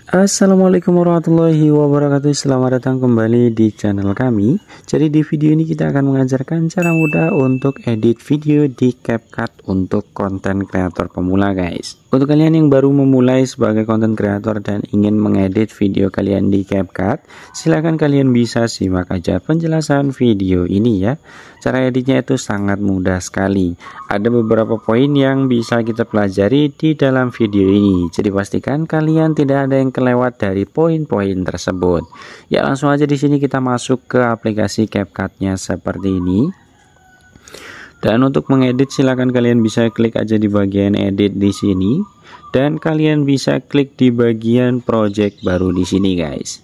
Assalamualaikum warahmatullahi wabarakatuh. Selamat datang kembali di channel kami. Jadi di video ini kita akan mengajarkan cara mudah untuk edit video di CapCut untuk konten kreator pemula, guys. Untuk kalian yang baru memulai sebagai konten kreator dan ingin mengedit video kalian di CapCut, silahkan kalian bisa simak aja penjelasan video ini ya. Cara editnya itu sangat mudah sekali. Ada beberapa poin yang bisa kita pelajari di dalam video ini. Jadi pastikan kalian tidak ada yang kelewat dari poin-poin tersebut. Ya, langsung aja di sini kita masuk ke aplikasi CapCut-nya seperti ini. Dan untuk mengedit silahkan kalian bisa klik aja di bagian edit di sini dan kalian bisa klik di bagian project baru di sini, guys.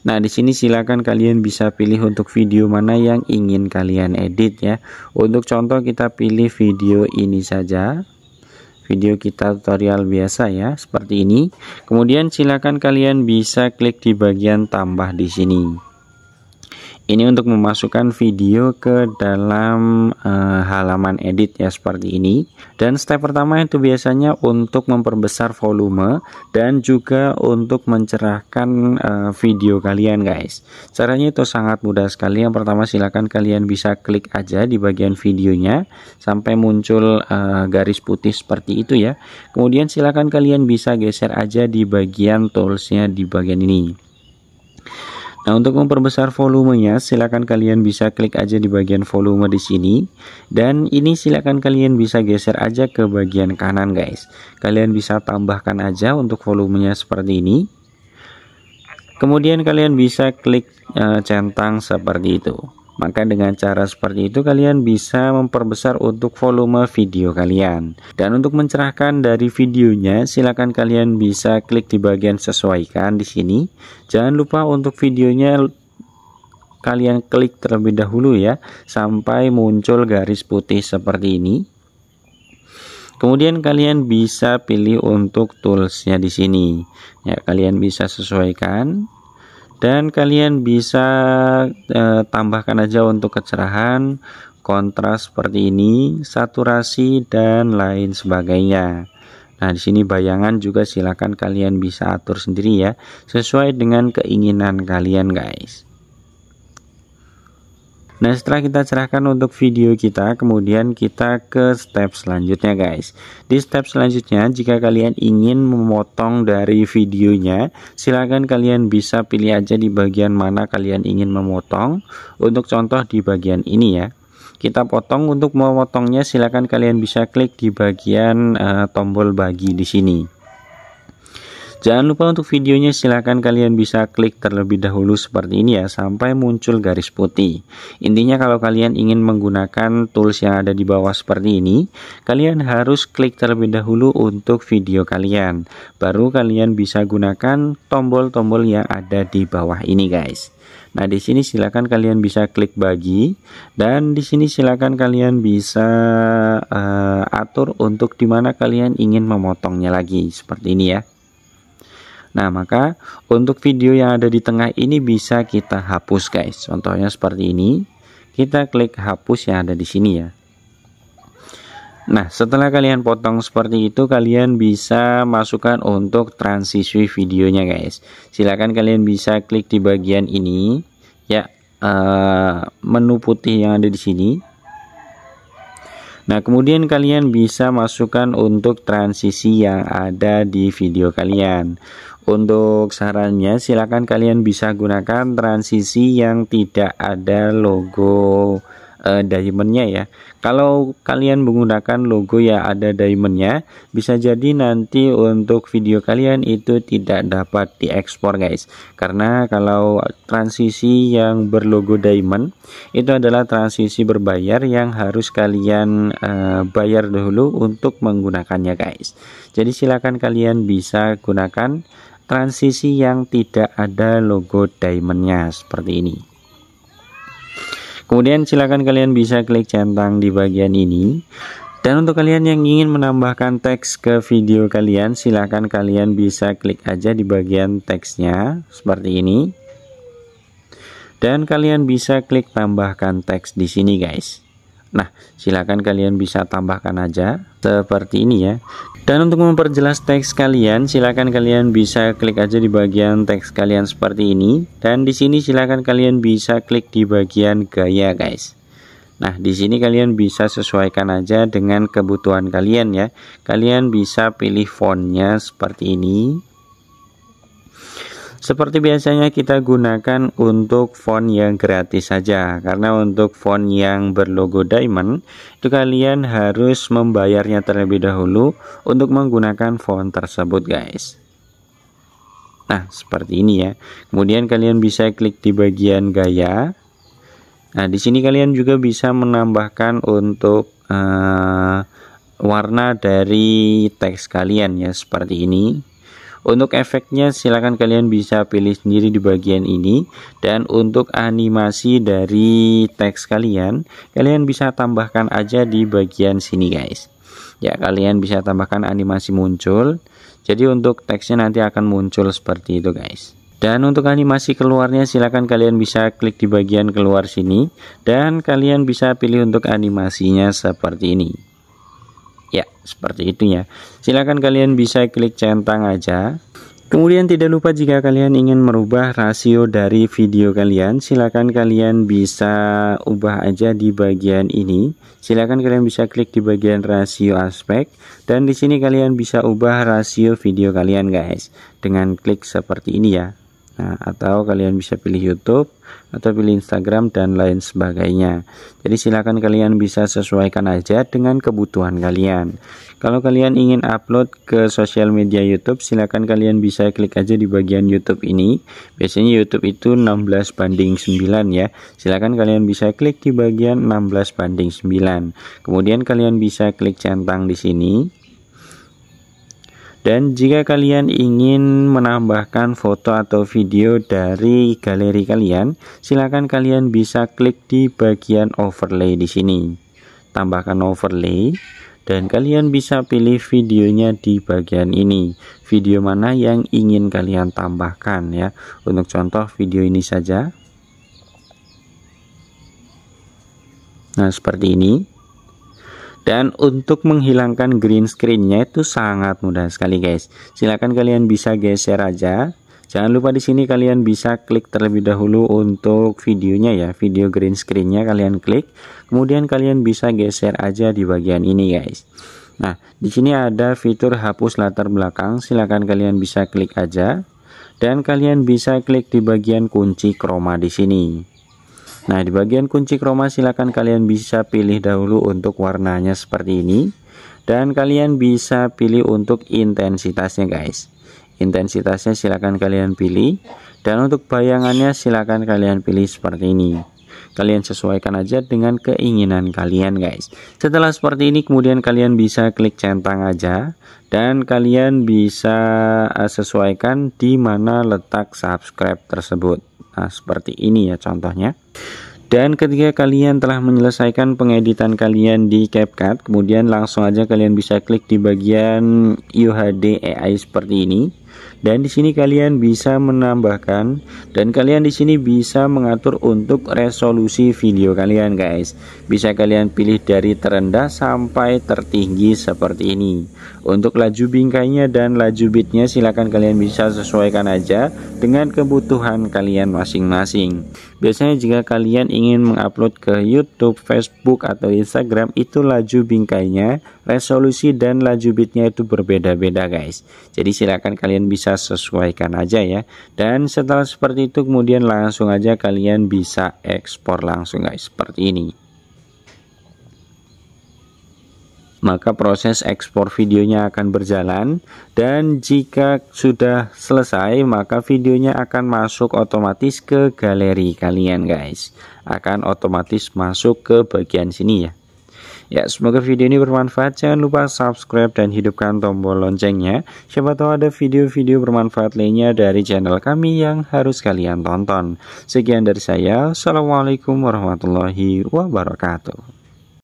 Nah, di sini silakan kalian bisa pilih untuk video mana yang ingin kalian edit ya. Untuk contoh kita pilih video ini saja. Video kita tutorial biasa ya, seperti ini. Kemudian silakan kalian bisa klik di bagian tambah di sini. Ini untuk memasukkan video ke dalam halaman edit ya, seperti ini. Dan step pertama itu biasanya untuk memperbesar volume dan juga untuk mencerahkan video kalian, guys. Caranya itu sangat mudah sekali. Yang pertama silakan kalian bisa klik aja di bagian videonya sampai muncul garis putih seperti itu ya. Kemudian silakan kalian bisa geser aja di bagian toolsnya di bagian ini. Nah, untuk memperbesar volumenya, silakan kalian bisa klik aja di bagian volume di sini. Dan ini silakan kalian bisa geser aja ke bagian kanan, guys. Kalian bisa tambahkan aja untuk volumenya seperti ini. Kemudian kalian bisa klik centang seperti itu. Maka dengan cara seperti itu kalian bisa memperbesar untuk volume video kalian. Dan untuk mencerahkan dari videonya, silakan kalian bisa klik di bagian sesuaikan di sini. Jangan lupa untuk videonya kalian klik terlebih dahulu ya, sampai muncul garis putih seperti ini. Kemudian kalian bisa pilih untuk toolsnya di sini. Ya, kalian bisa sesuaikan. Dan kalian bisa tambahkan aja untuk kecerahan, kontras seperti ini, saturasi dan lain sebagainya. Nah, di sini bayangan juga silakan kalian bisa atur sendiri ya, sesuai dengan keinginan kalian, guys. Nah, setelah kita cerahkan untuk video kita, kemudian kita ke step selanjutnya, guys. Di step selanjutnya, jika kalian ingin memotong dari videonya, silakan kalian bisa pilih aja di bagian mana kalian ingin memotong. Untuk contoh di bagian ini ya, kita potong. Untuk memotongnya silakan kalian bisa klik di bagian tombol bagi di sini. Jangan lupa untuk videonya silahkan kalian bisa klik terlebih dahulu seperti ini ya, sampai muncul garis putih. Intinya kalau kalian ingin menggunakan tools yang ada di bawah seperti ini, kalian harus klik terlebih dahulu untuk video kalian. Baru kalian bisa gunakan tombol-tombol yang ada di bawah ini, guys. Nah, di sini silakan kalian bisa klik bagi dan di sini silakan kalian bisa atur untuk dimana kalian ingin memotongnya lagi seperti ini ya. Nah, maka untuk video yang ada di tengah ini bisa kita hapus, guys. Contohnya seperti ini. Kita klik hapus yang ada di sini ya. Nah, setelah kalian potong seperti itu, kalian bisa masukkan untuk transisi videonya, guys. Silakan kalian bisa klik di bagian ini ya, menu putih yang ada di sini. Nah, kemudian kalian bisa masukkan untuk transisi yang ada di video kalian. Untuk sarannya silakan kalian bisa gunakan transisi yang tidak ada logo diamondnya ya. Kalau kalian menggunakan logo yang ada diamondnya, bisa jadi nanti untuk video kalian itu tidak dapat diekspor, guys. Karena kalau transisi yang berlogo diamond itu adalah transisi berbayar yang harus kalian bayar dahulu untuk menggunakannya, guys. Jadi silakan kalian bisa gunakan transisi yang tidak ada logo diamondnya seperti ini. Kemudian silakan kalian bisa klik centang di bagian ini. Dan untuk kalian yang ingin menambahkan teks ke video kalian, silakan kalian bisa klik aja di bagian teksnya seperti ini. Dan kalian bisa klik tambahkan teks di sini, guys. Nah, silakan kalian bisa tambahkan aja seperti ini ya. Dan untuk memperjelas teks kalian, silakan kalian bisa klik aja di bagian teks kalian seperti ini. Dan di sini silakan kalian bisa klik di bagian gaya, guys. Nah, di sini kalian bisa sesuaikan aja dengan kebutuhan kalian ya. Kalian bisa pilih fontnya seperti ini. Seperti biasanya kita gunakan untuk font yang gratis saja, karena untuk font yang berlogo diamond itu kalian harus membayarnya terlebih dahulu untuk menggunakan font tersebut, guys. Nah, seperti ini ya. Kemudian kalian bisa klik di bagian gaya. Nah, di sini kalian juga bisa menambahkan untuk warna dari teks kalian ya, seperti ini. Untuk efeknya silakan kalian bisa pilih sendiri di bagian ini. Dan untuk animasi dari teks kalian bisa tambahkan aja di bagian sini, guys. Ya, kalian bisa tambahkan animasi muncul. Jadi untuk teksnya nanti akan muncul seperti itu, guys. Dan untuk animasi keluarnya silakan kalian bisa klik di bagian keluar sini. Dan kalian bisa pilih untuk animasinya seperti ini. Ya, seperti itu ya. Silakan kalian bisa klik centang aja. Kemudian tidak lupa jika kalian ingin merubah rasio dari video kalian, silakan kalian bisa ubah aja di bagian ini. Silakan kalian bisa klik di bagian rasio aspek dan di sini kalian bisa ubah rasio video kalian, guys. Dengan klik seperti ini ya. Nah, atau kalian bisa pilih YouTube atau pilih Instagram dan lain sebagainya. Jadi silakan kalian bisa sesuaikan aja dengan kebutuhan kalian. Kalau kalian ingin upload ke sosial media YouTube, silakan kalian bisa klik aja di bagian YouTube ini. Biasanya YouTube itu 16:9 ya. Silakan kalian bisa klik di bagian 16:9. Kemudian kalian bisa klik centang di sini. Dan jika kalian ingin menambahkan foto atau video dari galeri kalian, silakan kalian bisa klik di bagian overlay di sini. Tambahkan overlay dan kalian bisa pilih videonya di bagian ini. Video mana yang ingin kalian tambahkan ya. Untuk contoh video ini saja. Nah, seperti ini. Dan untuk menghilangkan green screen-nya itu sangat mudah sekali, guys. Silakan kalian bisa geser aja. Jangan lupa di sini kalian bisa klik terlebih dahulu untuk videonya ya, video green screen-nya kalian klik. Kemudian kalian bisa geser aja di bagian ini, guys. Nah, di sini ada fitur hapus latar belakang. Silakan kalian bisa klik aja. Dan kalian bisa klik di bagian kunci chroma di sini. Nah, di bagian kunci chroma silakan kalian bisa pilih dahulu untuk warnanya seperti ini. Dan kalian bisa pilih untuk intensitasnya, guys. Intensitasnya silakan kalian pilih. Dan untuk bayangannya silakan kalian pilih seperti ini. Kalian sesuaikan aja dengan keinginan kalian, guys. Setelah seperti ini kemudian kalian bisa klik centang aja. Dan kalian bisa sesuaikan di mana letak subscribe tersebut. Nah, seperti ini ya contohnya. Dan ketika kalian telah menyelesaikan pengeditan kalian di CapCut, kemudian langsung aja kalian bisa klik di bagian UHD AI seperti ini. Dan di sini kalian bisa menambahkan dan kalian di sini bisa mengatur untuk resolusi video kalian, guys. Bisa kalian pilih dari terendah sampai tertinggi seperti ini. Untuk laju bingkainya dan laju bitnya silakan kalian bisa sesuaikan aja dengan kebutuhan kalian masing-masing. Biasanya jika kalian ingin mengupload ke YouTube, Facebook atau Instagram itu laju bingkainya, resolusi dan laju bitnya itu berbeda-beda, guys. Jadi silakan kalian bisa sesuaikan aja ya. Dan setelah seperti itu kemudian langsung aja kalian bisa ekspor langsung, guys, seperti ini. Maka proses ekspor videonya akan berjalan dan jika sudah selesai maka videonya akan masuk otomatis ke galeri kalian, guys. Akan otomatis masuk ke bagian sini ya. Ya, semoga video ini bermanfaat. Jangan lupa subscribe dan hidupkan tombol loncengnya. Siapa tahu ada video-video bermanfaat lainnya dari channel kami yang harus kalian tonton. Sekian dari saya. Assalamualaikum warahmatullahi wabarakatuh.